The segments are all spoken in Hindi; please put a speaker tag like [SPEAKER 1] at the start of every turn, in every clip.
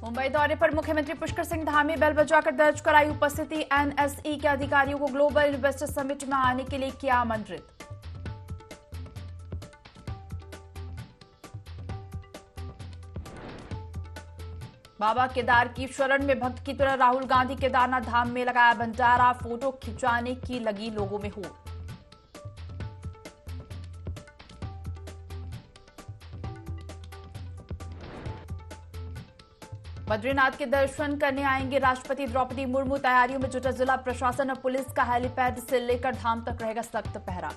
[SPEAKER 1] मुंबई दौरे पर मुख्यमंत्री पुष्कर सिंह धामी बेल बजाकर दर्ज कराई उपस्थिति। एनएसई के अधिकारियों को ग्लोबल इन्वेस्टर समिट में आने के लिए किया आमंत्रित। बाबा केदार की शरण में भक्त की तरह राहुल गांधी केदारनाथ धाम में लगाया भंडारा, फोटो खिंचाने की लगी लोगों में होड़। बद्रीनाथ के दर्शन करने आएंगे राष्ट्रपति द्रौपदी मुर्मू। तैयारियों में जुटा जिला प्रशासन और पुलिस का हेलीपैड से लेकर धाम तक रहेगा सख्त पहरा।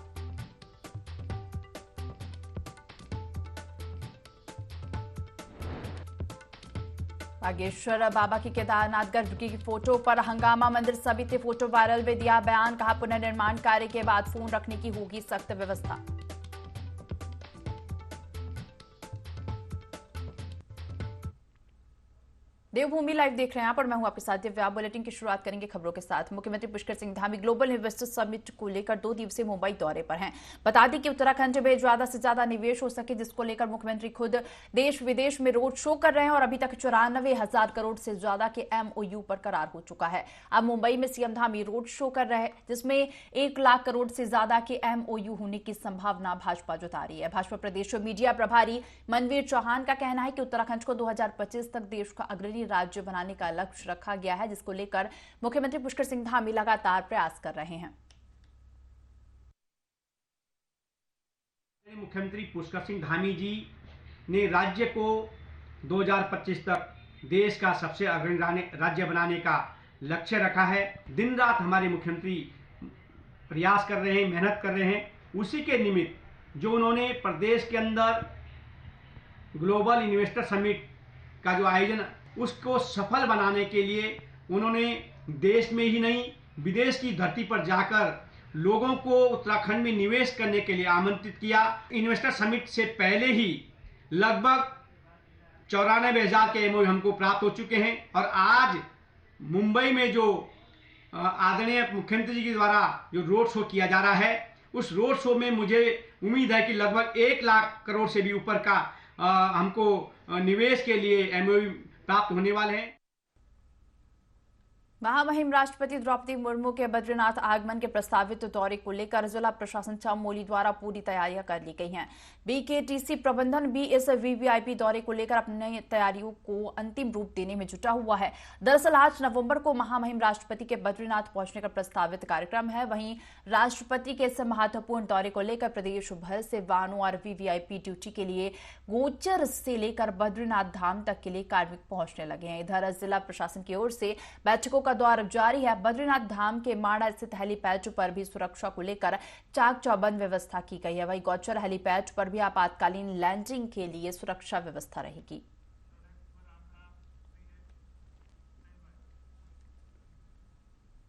[SPEAKER 1] बागेश्वर बाबा की केदारनाथ गर्भगृह की फोटो पर हंगामा, मंदिर समिति फोटो वायरल में दिया बयान, कहा पुनर्निर्माण कार्य के बाद फोन रखने की होगी सख्त व्यवस्था। देवभूमि लाइव देख रहे हैं आप और मैं हूं आपके साथ दिव्या। बुलेटिन की शुरुआत करेंगे खबरों के साथ। मुख्यमंत्री Pushkar Singh Dhami global investor summit को लेकर 2 दिवसीय मुंबई दौरे पर हैं। बता दें कि उत्तराखंड में ज्यादा से ज्यादा निवेश हो सके, जिसको लेकर मुख्यमंत्री खुद देश विदेश में रोड शो कर रहे हैं और अभी तक 94,000 करोड़ से ज्यादा के एमओयू पर करार हो चुका है। अब मुंबई में सीएम धामी रोड शो कर रहे हैं, जिसमें 1 लाख करोड़ से ज्यादा के एमओयू होने की संभावना भाजपा जता रही है। भाजपा प्रदेश मीडिया प्रभारी मनवीर चौहान का कहना है कि उत्तराखंड को 2025 तक देश का अग्रणी राज्य बनाने का लक्ष्य रखा गया है, जिसको लेकर मुख्यमंत्री पुष्कर सिंह धामी लगातार प्रयास कर रहे हैं।
[SPEAKER 2] मुख्यमंत्री पुष्कर सिंह धामी जी ने राज्य को 2025 तक देश का सबसे अग्रणी राज्य बनाने का लक्ष्य रखा है। दिन रात हमारे मुख्यमंत्री प्रयास कर रहे हैं, मेहनत कर रहे हैं। उसी के निमित्त जो उन्होंने प्रदेश के अंदर ग्लोबल इन्वेस्टर समिट का जो आयोजन, उसको सफल बनाने के लिए उन्होंने देश में ही नहीं विदेश की धरती पर जाकर लोगों को उत्तराखंड में निवेश करने के लिए आमंत्रित किया। इन्वेस्टर समिट से पहले ही लगभग 94,000 के एमओयू हमको प्राप्त हो चुके हैं और आज मुंबई में जो आदरणीय मुख्यमंत्री जी के द्वारा जो रोड शो किया जा रहा है, उस रोड शो में मुझे उम्मीद है कि लगभग 1 लाख करोड़ से भी ऊपर का हमको निवेश के लिए एमओयू प्राप्त होने वाले हैं।
[SPEAKER 1] महामहिम राष्ट्रपति द्रौपदी मुर्मू के बद्रीनाथ आगमन के प्रस्तावित दौरे को लेकर जिला प्रशासन चमोली द्वारा पूरी तैयारियां कर ली गई हैं। बीकेटीसी प्रबंधन भी इस वीवीआईपी दौरे को लेकर अपनी तैयारियों को अंतिम रूप देने में जुटा हुआ है। दरअसल 8 नवंबर को महामहिम राष्ट्रपति के बद्रीनाथ पहुंचने का प्रस्तावित कार्यक्रम है। वहीं राष्ट्रपति के इस महत्वपूर्ण दौरे को लेकर प्रदेश भर से वाहनों और वीवीआईपी ड्यूटी के लिए गोचर से लेकर बद्रीनाथ धाम तक के लिए कार्मिक पहुंचने लगे हैं। इधर जिला प्रशासन की ओर से बैठकों का दौर जारी है। बद्रीनाथ धाम के माड़ा स्थित हेलीपैड पर भी सुरक्षा को लेकर चाक चौबंद व्यवस्था की गई है। वहीं गौचर हेलीपैड पर भी आपातकालीन लैंडिंग के लिए सुरक्षा व्यवस्था रहेगी।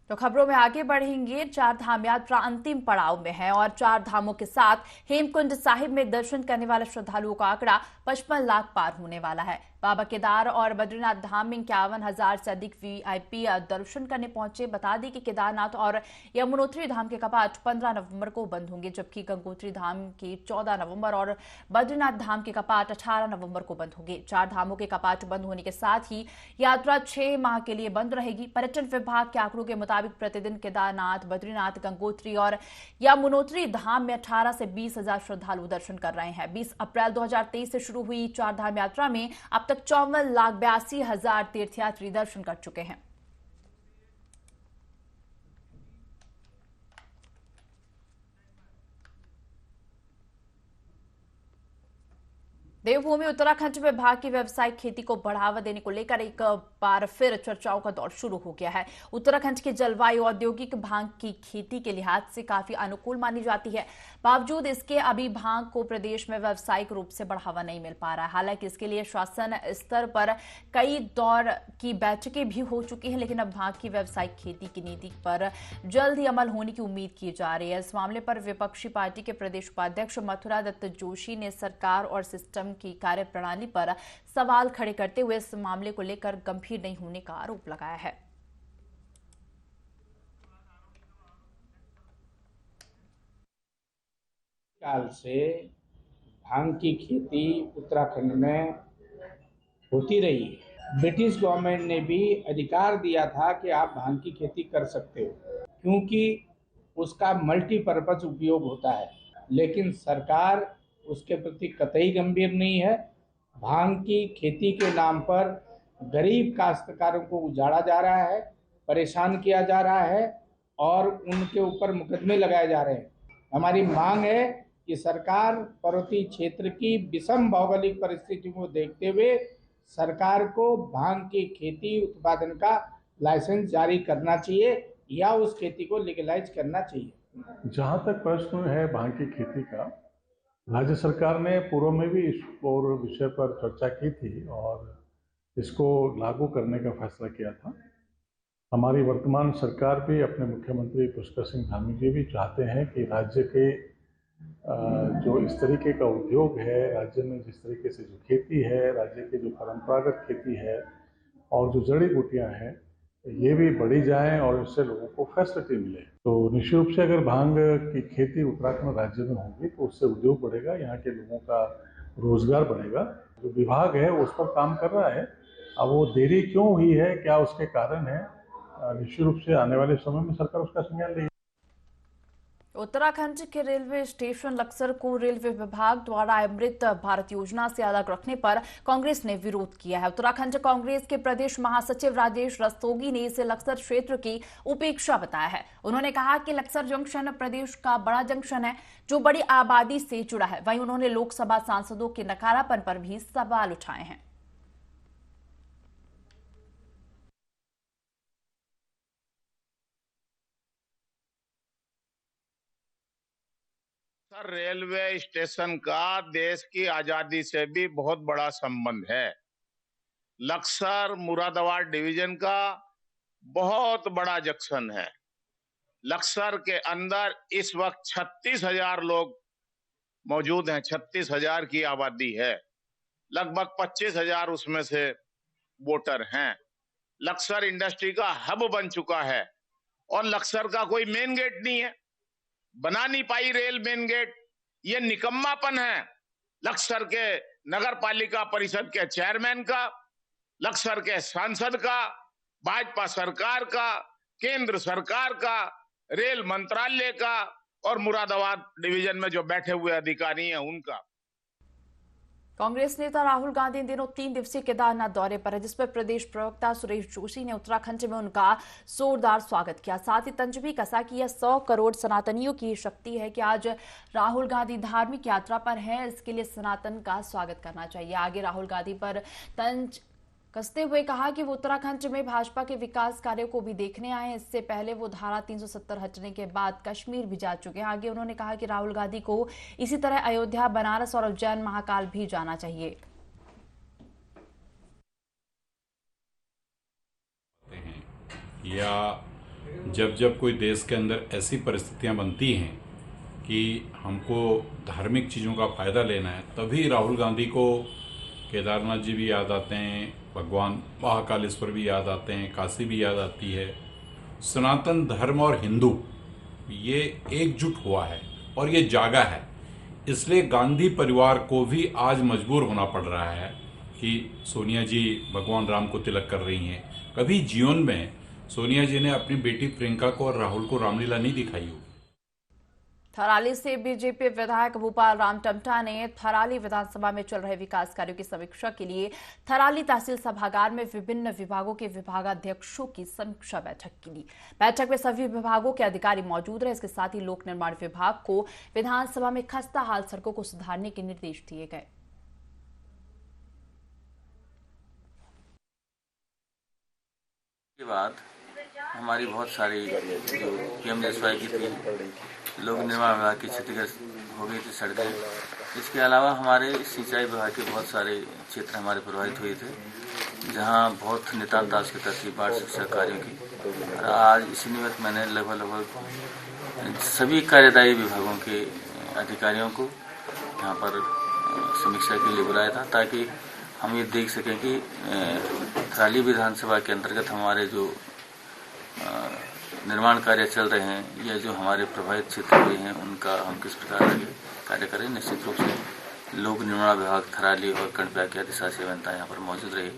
[SPEAKER 1] तो खबरों में आगे बढ़ेंगे। 4 धाम यात्रा अंतिम पड़ाव में है और 4 धामों के साथ हेमकुंड साहिब में दर्शन करने वाले श्रद्धालुओं का आंकड़ा 55 लाख पार होने वाला है। बाबा केदार और बद्रीनाथ धाम में 51,000 से अधिक वीआईपी दर्शन करने पहुंचे। बता दें कि केदारनाथ और यमुनोत्री धाम के कपाट 15 नवंबर को बंद होंगे, जबकि गंगोत्री धाम के 14 नवंबर और बद्रीनाथ धाम के कपाट 18 नवंबर को बंद होंगे। 4 धामों के कपाट बंद होने के साथ ही यात्रा 6 माह के लिए बंद रहेगी। पर्यटन विभाग के आंकड़ों के मुताबिक प्रतिदिन केदारनाथ, बद्रीनाथ, गंगोत्री और यमुनोत्री धाम में 18 से 20,000 श्रद्धालु दर्शन कर रहे हैं। 20 अप्रैल 2023 से शुरू हुई 4 धाम यात्रा में अब तक 54,82,000 तीर्थयात्री दर्शन कर चुके हैं। देवभूमि उत्तराखंड में भांग की व्यावसायिक खेती को बढ़ावा देने को लेकर एक बार फिर चर्चाओं का दौर शुरू हो गया है। उत्तराखंड की जलवायु औद्योगिक भांग की खेती के लिहाज से काफी अनुकूल मानी जाती है। बावजूद इसके अभी भांग को प्रदेश में व्यावसायिक रूप से बढ़ावा नहीं मिल पा रहा है। हालांकि इसके लिए शासन स्तर पर कई दौर की बैठकें भी हो चुकी हैं, लेकिन अब भांग की व्यावसायिक खेती की नीति पर जल्द ही अमल होने की उम्मीद की जा रही है। इस मामले पर विपक्षी पार्टी के प्रदेश उपाध्यक्ष मथुरा दत्त जोशी ने सरकार और सिस्टम की कार्यप्रणाली पर सवाल खड़े करते हुए इस मामले को लेकर गंभीर नहीं होने का आरोप लगाया है।
[SPEAKER 3] काल से भांग की खेती उत्तराखंड में होती रही है। ब्रिटिश गवर्नमेंट ने भी अधिकार दिया था कि आप भांग की खेती कर सकते हो, क्योंकि उसका मल्टीपर्पज उपयोग होता है। लेकिन सरकार उसके प्रति कतई गंभीर नहीं है। भांग की खेती के नाम पर गरीब काश्तकारों को उजाड़ा जा रहा है, परेशान किया जा रहा है और उनके ऊपर मुकदमे लगाए जा रहे हैं। हमारी मांग है कि सरकार पर्वतीय क्षेत्र की विषम भौगोलिक परिस्थिति को देखते हुए सरकार को भांग की खेती उत्पादन का लाइसेंस जारी करना चाहिए या उस खेती को लीगलाइज करना चाहिए।
[SPEAKER 4] जहाँ तक प्रश्न है भांग की खेती का, राज्य सरकार ने पूर्व में भी इस विषय पर चर्चा की थी और इसको लागू करने का फैसला किया था। हमारी वर्तमान सरकार भी, अपने मुख्यमंत्री पुष्कर सिंह धामी जी भी चाहते हैं कि राज्य के जो इस तरीके का उद्योग है, राज्य में जिस तरीके से जो खेती है, राज्य की जो परंपरागत खेती है और जो जड़ी बूटियाँ हैं, ये भी बढ़ी जाएं और इससे लोगों को फैसिलिटी मिले। तो निश्चित रूप से अगर भांग की खेती उत्तराखंड राज्य में होगी तो उससे उद्योग बढ़ेगा, यहाँ के लोगों का रोजगार बढ़ेगा। जो विभाग है उस पर काम कर रहा है। अब वो देरी क्यों हुई है, क्या उसके कारण है, निश्चित रूप से आने वाले समय में सरकार उसका संज्ञान लेगी।
[SPEAKER 1] उत्तराखंड के रेलवे स्टेशन लक्सर को रेलवे विभाग द्वारा अमृत भारत योजना से अलग रखने पर कांग्रेस ने विरोध किया है। उत्तराखंड कांग्रेस के प्रदेश महासचिव राजेश रस्तोगी ने इसे लक्सर क्षेत्र की उपेक्षा बताया है। उन्होंने कहा कि लक्सर जंक्शन प्रदेश का बड़ा जंक्शन है जो बड़ी आबादी से जुड़ा है। वहीं उन्होंने लोकसभा सांसदों के नकारापन पर भी सवाल उठाए हैं।
[SPEAKER 5] रेलवे स्टेशन का देश की आजादी से भी बहुत बड़ा संबंध है। लक्सर मुरादाबाद डिवीजन का बहुत बड़ा जंक्शन है। लक्सर के अंदर इस वक्त 36,000 लोग मौजूद हैं। 36,000 की आबादी है। लगभग 25,000 उसमें से वोटर हैं। लक्सर इंडस्ट्री का हब बन चुका है और लक्सर का कोई मेन गेट नहीं है। बना नहीं पाई रेल मेन गेट। ये निकम्मापन है लक्सर के नगर पालिका परिषद के चेयरमैन का, लक्सर के सांसद का, भाजपा सरकार का, केंद्र सरकार का, रेल मंत्रालय का और मुरादाबाद डिवीजन में जो बैठे हुए अधिकारी हैं उनका।
[SPEAKER 1] कांग्रेस नेता राहुल गांधी इन दिनों 3 दिवसीय केदारनाथ दौरे पर है, जिसपर प्रदेश प्रवक्ता सुरेश जोशी ने उत्तराखंड में उनका जोरदार स्वागत किया। साथ ही तंज भी कसा कि यह 100 करोड़ सनातनियों की शक्ति है कि आज राहुल गांधी धार्मिक यात्रा पर है, इसके लिए सनातन का स्वागत करना चाहिए। आगे राहुल गांधी पर तंज कसते हुए कहा कि वो उत्तराखंड में भाजपा के विकास कार्यों को भी देखने आए हैं। इससे पहले वो धारा 370 हटने के बाद कश्मीर भी जा चुके हैं। आगे उन्होंने कहा कि राहुल गांधी को इसी तरह अयोध्या, बनारस और उज्जैन, महाकाल भी जाना चाहिए।
[SPEAKER 6] या जब कोई देश के अंदर ऐसी परिस्थितियां बनती हैं कि हमको धार्मिक चीज़ों का फायदा लेना है, तभी राहुल गांधी को केदारनाथ जी भी याद आते हैं, भगवान महाकालेश्वर भी याद आते हैं, काशी भी याद आती है। सनातन धर्म और हिंदू ये एकजुट हुआ है और ये जागा है। इसलिए गांधी परिवार को भी आज मजबूर होना पड़ रहा है कि सोनिया जी भगवान राम को तिलक कर रही हैं। कभी जीवन में सोनिया जी ने अपनी बेटी प्रियंका को और राहुल को रामलीला नहीं दिखाई हो।
[SPEAKER 1] थराली से बीजेपी विधायक भूपाल राम टमटा ने थराली विधानसभा में चल रहे विकास कार्यों की समीक्षा के लिए थराली तहसील सभागार में विभिन्न विभागों के विभागाध्यक्षों की समीक्षा बैठक की ली। बैठक में सभी विभागों के अधिकारी मौजूद रहे। इसके साथ ही लोक निर्माण विभाग को विधानसभा में खस्ता हाल सड़कों को सुधारने के निर्देश दिए गए।
[SPEAKER 7] के बाद हमारी बहुत सारी जो पीएमजीएसवाई की थी, लोक निर्माण विभाग की क्षतिग्रस्त हो गई थी सड़कें। इसके अलावा हमारे सिंचाई विभाग के बहुत सारे क्षेत्र हमारे प्रभावित हुए थे, जहां बहुत नितांत आवश्यकता थी बाढ़ शिक्षा कार्यों की। और आज इसी निमित्त मैंने लगभग सभी कार्यदायी विभागों के अधिकारियों को यहाँ पर समीक्षा के लिए बुलाया था, ताकि हम ये देख सकें कि थराली विधानसभा के अंतर्गत हमारे जो निर्माण कार्य चल रहे हैं या जो हमारे प्रभावित क्षेत्र हुए हैं उनका हम किस प्रकार आगे कार्य करें। निश्चित रूप से लोक निर्माण विभाग थराली और कर्णप्याग के अधिशासी अभियंता यहाँ पर मौजूद रहे।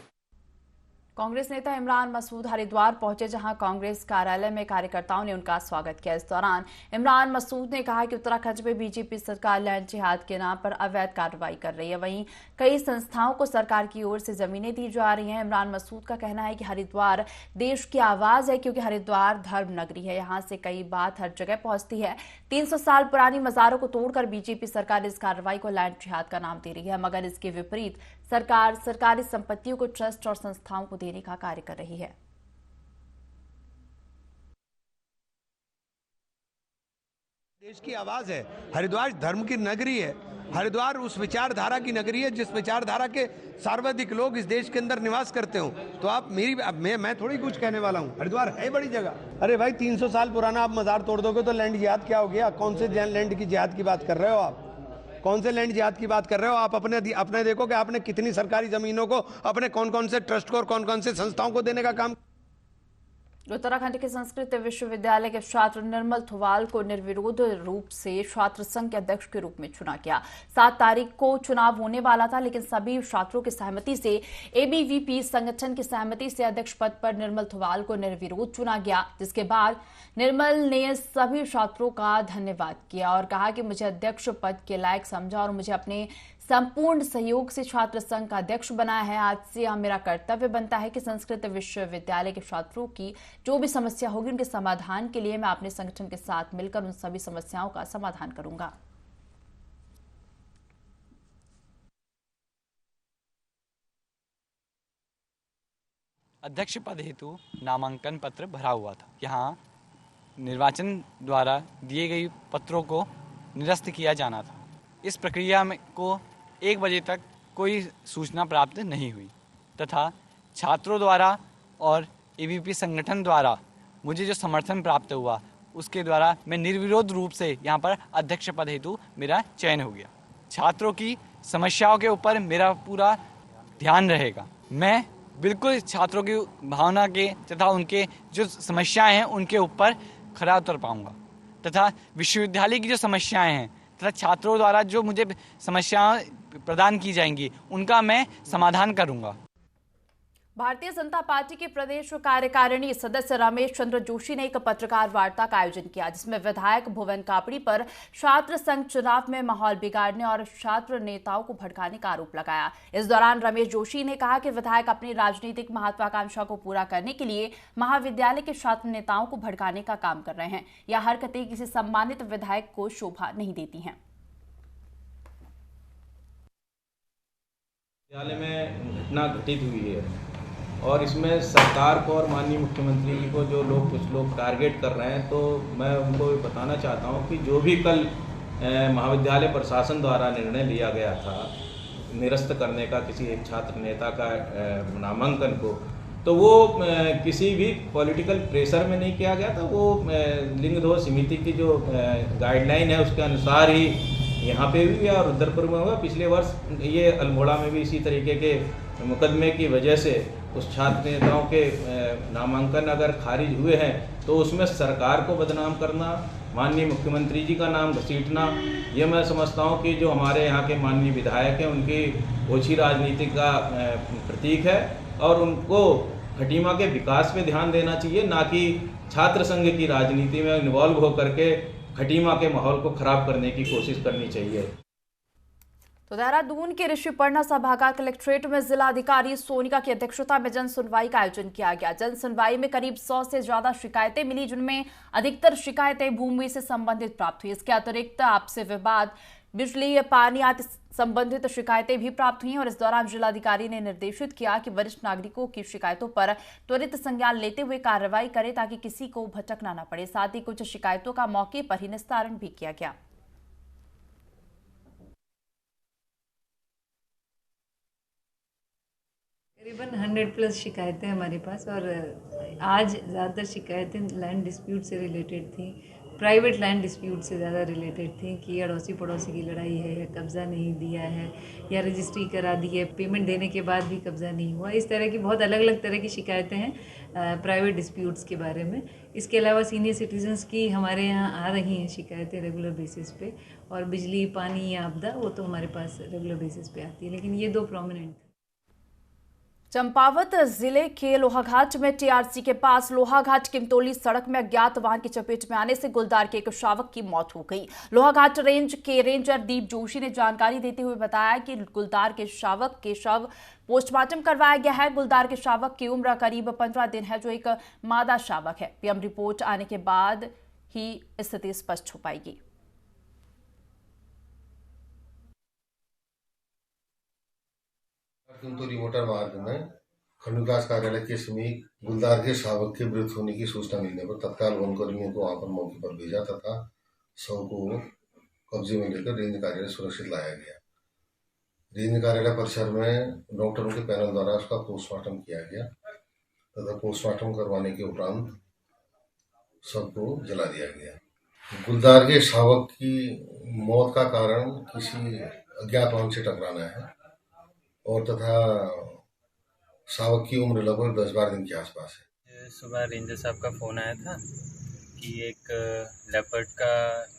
[SPEAKER 1] कांग्रेस नेता इमरान मसूद हरिद्वार पहुंचे, जहां कांग्रेस कार्यालय में कार्यकर्ताओं ने उनका स्वागत किया। इस दौरान इमरान मसूद ने कहा कि उत्तराखंड में बीजेपी सरकार लैंड जिहाद के नाम पर अवैध कार्रवाई कर रही है। वहीं कई संस्थाओं को सरकार की ओर से जमीनें दी जा रही हैं। इमरान मसूद का कहना है कि हरिद्वार देश की आवाज है, क्योंकि हरिद्वार धर्म नगरी है। यहाँ से कई बात हर जगह पहुंचती है। 300 साल पुरानी मज़ारों को तोड़कर बीजेपी सरकार इस कार्रवाई को लैंड जिहाद का नाम दे रही है, मगर इसके विपरीत सरकार सरकारी संपत्तियों को ट्रस्ट और संस्थाओं को देने का कार्य कर रही है।
[SPEAKER 8] देश की आवाज है। हरिद्वार धर्म की नगरी है। हरिद्वार उस विचारधारा की नगरी है जिस विचारधारा के सर्वाधिक लोग इस देश के अंदर निवास करते हो। तो आप मैं थोड़ी कुछ कहने वाला हूँ। हरिद्वार है बड़ी जगह। अरे भाई 300 साल पुराना आप मजार तोड़ दोगे तो लैंड जिहाद क्या हो गया? कौन से लैंड की जिहाद की बात कर रहे हो आप? कौन से लैंड जिहाद की बात कर रहे हो आप? अपने देखो कि आपने कितनी सरकारी जमीनों को अपने कौन कौन से ट्रस्ट को और कौन कौन से संस्थाओं को देने का काम।
[SPEAKER 1] उत्तराखंड के संस्कृत विश्वविद्यालय के छात्र निर्मल थुवाल को निर्विरोध रूप से छात्र संघ के अध्यक्ष के रूप में चुना गया। 7 तारीख को चुनाव होने वाला था, लेकिन सभी छात्रों की सहमति से एबीवीपी संगठन की सहमति से अध्यक्ष पद पर निर्मल थुवाल को निर्विरोध चुना गया, जिसके बाद निर्मल ने सभी छात्रों का धन्यवाद किया और कहा कि मुझे अध्यक्ष पद के लायक समझा और मुझे अपने संपूर्ण सहयोग से छात्र संघ का अध्यक्ष बनाया है। आज से यह मेरा कर्तव्य बनता है कि संस्कृत विश्वविद्यालय के छात्रों की जो भी समस्या होगी उनके समाधान के लिए मैं अपने संगठन के साथ मिलकर उन सभी समस्याओं का समाधान करूंगा।
[SPEAKER 9] अध्यक्ष पद हेतु नामांकन पत्र भरा हुआ था। यहाँ निर्वाचन द्वारा दिए गए पत्रों को निरस्त किया जाना था। इस प्रक्रिया में को 1 बजे तक कोई सूचना प्राप्त नहीं हुई तथा छात्रों द्वारा और एबीवीपी संगठन द्वारा मुझे जो समर्थन प्राप्त हुआ उसके द्वारा मैं निर्विरोध रूप से यहाँ पर अध्यक्ष पद हेतु मेरा चयन हो गया। छात्रों की समस्याओं के ऊपर मेरा पूरा ध्यान रहेगा। मैं बिल्कुल छात्रों की भावना के तथा उनके जो समस्याएं हैं उनके ऊपर खरा उतर पाऊंगा तथा विश्वविद्यालय की जो समस्याएं हैं तथा छात्रों द्वारा जो मुझे समस्याएं प्रदान की जाएंगी उनका मैं समाधान करूंगा।
[SPEAKER 1] भारतीय जनता पार्टी के प्रदेश कार्यकारिणी सदस्य रमेश चंद्र जोशी ने एक पत्रकार वार्ता का आयोजन किया, जिसमें विधायक भुवन कापड़ी पर छात्र संघ चुनाव में माहौल बिगाड़ने और छात्र नेताओं को भड़काने का आरोप लगाया। इस दौरान रमेश जोशी ने कहा कि विधायक अपनी राजनीतिक महत्वाकांक्षा को पूरा करने के लिए महाविद्यालय के छात्र नेताओं को भड़काने का काम कर रहे हैं। यह हरकतें किसी सम्मानित विधायक को शोभा नहीं देती हैं।
[SPEAKER 10] विद्यालय में घटना घटित हुई है और इसमें सरकार को और माननीय मुख्यमंत्री जी को जो लोग कुछ लोग टारगेट कर रहे हैं, तो मैं उनको बताना चाहता हूं कि जो भी कल महाविद्यालय प्रशासन द्वारा निर्णय लिया गया था निरस्त करने का किसी एक छात्र नेता का नामांकन को, तो वो किसी भी पॉलिटिकल प्रेशर में नहीं किया गया था। वो लिंगदोह समिति की जो गाइडलाइन है उसके अनुसार ही यहाँ पे भी और रुद्रपुर में हुआ। पिछले वर्ष ये अल्मोड़ा में भी इसी तरीके के मुकदमे की वजह से उस छात्र नेताओं के नामांकन अगर खारिज हुए हैं तो उसमें सरकार को बदनाम करना, माननीय मुख्यमंत्री जी का नाम घसीटना, ये मैं समझता हूँ कि जो हमारे यहाँ के माननीय विधायक हैं उनकी ओछी राजनीति का प्रतीक है और उनको खटीमा के विकास पे ध्यान देना चाहिए, ना कि छात्र संघ की राजनीति में इन्वॉल्व होकर के खटीमा के माहौल को खराब करने की कोशिश करनी चाहिए।
[SPEAKER 1] तो देहरादून के ऋषिपर्णा सभागार कलेक्ट्रेट में जिलाधिकारी सोनिका की अध्यक्षता में जन सुनवाई का आयोजन किया गया। जन सुनवाई में करीब 100 से ज्यादा शिकायतें मिली, जिनमें अधिकतर शिकायतें भूमि से संबंधित प्राप्त हुई। इसके अतिरिक्त आपसी विवाद, बिजली, पानी आदि संबंधित शिकायतें भी प्राप्त हुई और इस दौरान जिलाधिकारी ने निर्देशित किया कि वरिष्ठ नागरिकों की शिकायतों पर त्वरित संज्ञान लेते हुए कार्रवाई करें ताकि किसी को भटकना न पड़े। साथ ही कुछ शिकायतों का मौके पर ही निस्तारण भी किया गया।
[SPEAKER 11] तकरीबन 100+ शिकायतें हमारे पास और आज ज़्यादातर शिकायतें लैंड डिस्प्यूट से रिलेटेड थी, प्राइवेट लैंड डिस्प्यूट से ज़्यादा रिलेटेड थी कि अड़ोसी पड़ोसी की लड़ाई है या कब्ज़ा नहीं दिया है या रजिस्ट्री करा दी है, पेमेंट देने के बाद भी कब्ज़ा नहीं हुआ। इस तरह की बहुत अलग अलग तरह की शिकायतें हैं प्राइवेट डिस्प्यूट्स के बारे में। इसके अलावा सीनियर सिटीजन्स की हमारे यहाँ आ रही हैं शिकायतें रेगुलर बेसिस पे, और बिजली, पानी या आपदा वो तो हमारे पास रेगुलर बेसिस पे आती है, लेकिन ये 2 प्रोमिनेंट।
[SPEAKER 1] चंपावत जिले के लोहाघाट में टीआरसी के पास लोहाघाट किमतोली सड़क में अज्ञात वाहन की चपेट में आने से गुलदार के एक शावक की मौत हो गई। लोहाघाट रेंज के रेंजर दीप जोशी ने जानकारी देते हुए बताया कि गुलदार के शावक के शव पोस्टमार्टम करवाया गया है। गुलदार के शावक की उम्र करीब 15 दिन है, जो एक मादा शावक है। पीएम रिपोर्ट आने के बाद ही स्थिति स्पष्ट हो पाएगी।
[SPEAKER 12] किमतोली मोटर मार्ग में खंड विकास कार्यालय के समीप गुलदार के शावक के मृत होने की सूचना मिलने पर तत्काल वनकर्मियों को वहां पर मौके पर भेजा तथा शव को कब्जे में लेकर रेंज कार्यालय सुरक्षित लाया गया। रेंज कार्यालय परिसर में डॉक्टरों के पैनल द्वारा उसका पोस्टमार्टम किया गया तथा पोस्टमार्टम करवाने के उपरांत शव को जला दिया गया। गुलदार के शावक की मौत का कारण किसी अज्ञात वाहन से टकराना है और तथा शावक की उम्र लगभग 10-12 दिन के आसपास है।
[SPEAKER 13] सुबह रेंजर साहब का फ़ोन आया था कि एक लेपर्ड का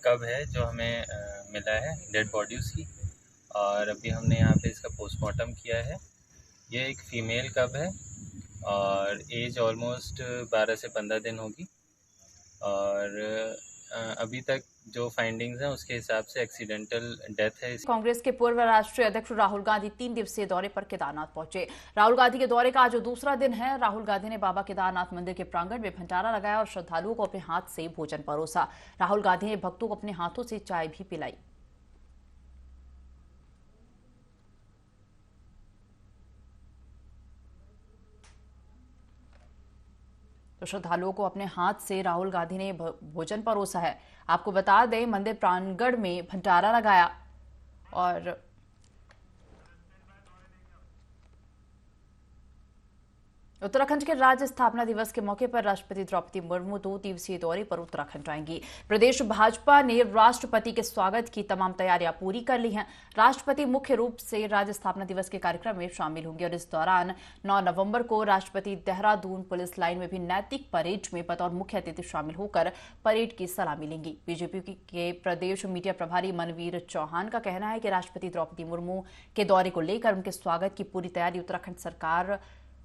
[SPEAKER 13] कब है जो हमें मिला है, डेड बॉडी उसकी, और अभी हमने यहाँ पे इसका पोस्टमार्टम किया है। ये एक फ़ीमेल कब है और एज ऑलमोस्ट 12 से 15 दिन होगी और अभी तक जो फाइंडिंग्स हैं उसके हिसाब से एक्सीडेंटल डेथ है।
[SPEAKER 1] कांग्रेस के पूर्व राष्ट्रीय अध्यक्ष राहुल गांधी 3 दिवसीय दौरे पर केदारनाथ पहुंचे। राहुल गांधी के दौरे का आज दूसरा दिन है। राहुल गांधी ने बाबा केदारनाथ मंदिर के प्रांगण में भंडारा लगाया और श्रद्धालुओं को अपने हाथ से भोजन परोसा। राहुल गांधी ने भक्तों को अपने हाथों से चाय भी पिलाई। तो श्रद्धालुओं को अपने हाथ से राहुल गांधी ने भोजन परोसा है। आपको बता दें, मंदिर प्रांगण में भंडारा लगाया और उत्तराखंड के राज्य स्थापना दिवस के मौके पर राष्ट्रपति द्रौपदी मुर्मू 2 दिवसीय दौरे पर उत्तराखंड आएंगी। प्रदेश भाजपा ने राष्ट्रपति के स्वागत की तमाम तैयारियां पूरी कर ली हैं। राष्ट्रपति मुख्य रूप से राज्य स्थापना दिवस के कार्यक्रम में शामिल होंगे और इस दौरान 9 नवंबर को राष्ट्रपति देहरादून पुलिस लाइन में भी नैतिक परेड में बतौर मुख्य अतिथि शामिल होकर परेड की सलामी लेंगी। बीजेपी के प्रदेश मीडिया प्रभारी मनवीर चौहान का कहना है कि राष्ट्रपति द्रौपदी मुर्मू के दौरे को लेकर उनके स्वागत की पूरी तैयारी उत्तराखंड सरकार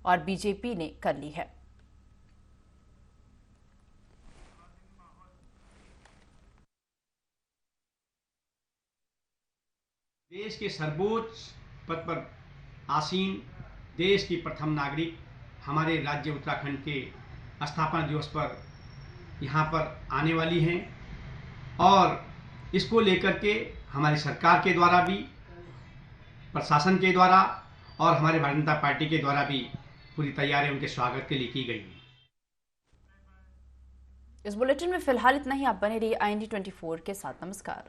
[SPEAKER 1] और बीजेपी ने कर ली है।
[SPEAKER 2] देश के सर्वोच्च पद पर आसीन देश की प्रथम नागरिक हमारे राज्य उत्तराखंड के स्थापना दिवस पर यहाँ पर आने वाली हैं और इसको लेकर के हमारी सरकार के द्वारा भी, प्रशासन के द्वारा और हमारे भारतीय जनता पार्टी के द्वारा भी पूरी तैयारी उनके स्वागत के लिए की गई है।
[SPEAKER 1] इस बुलेटिन में फिलहाल इतना ही। आप बने रहिए IND 24 के साथ। नमस्कार।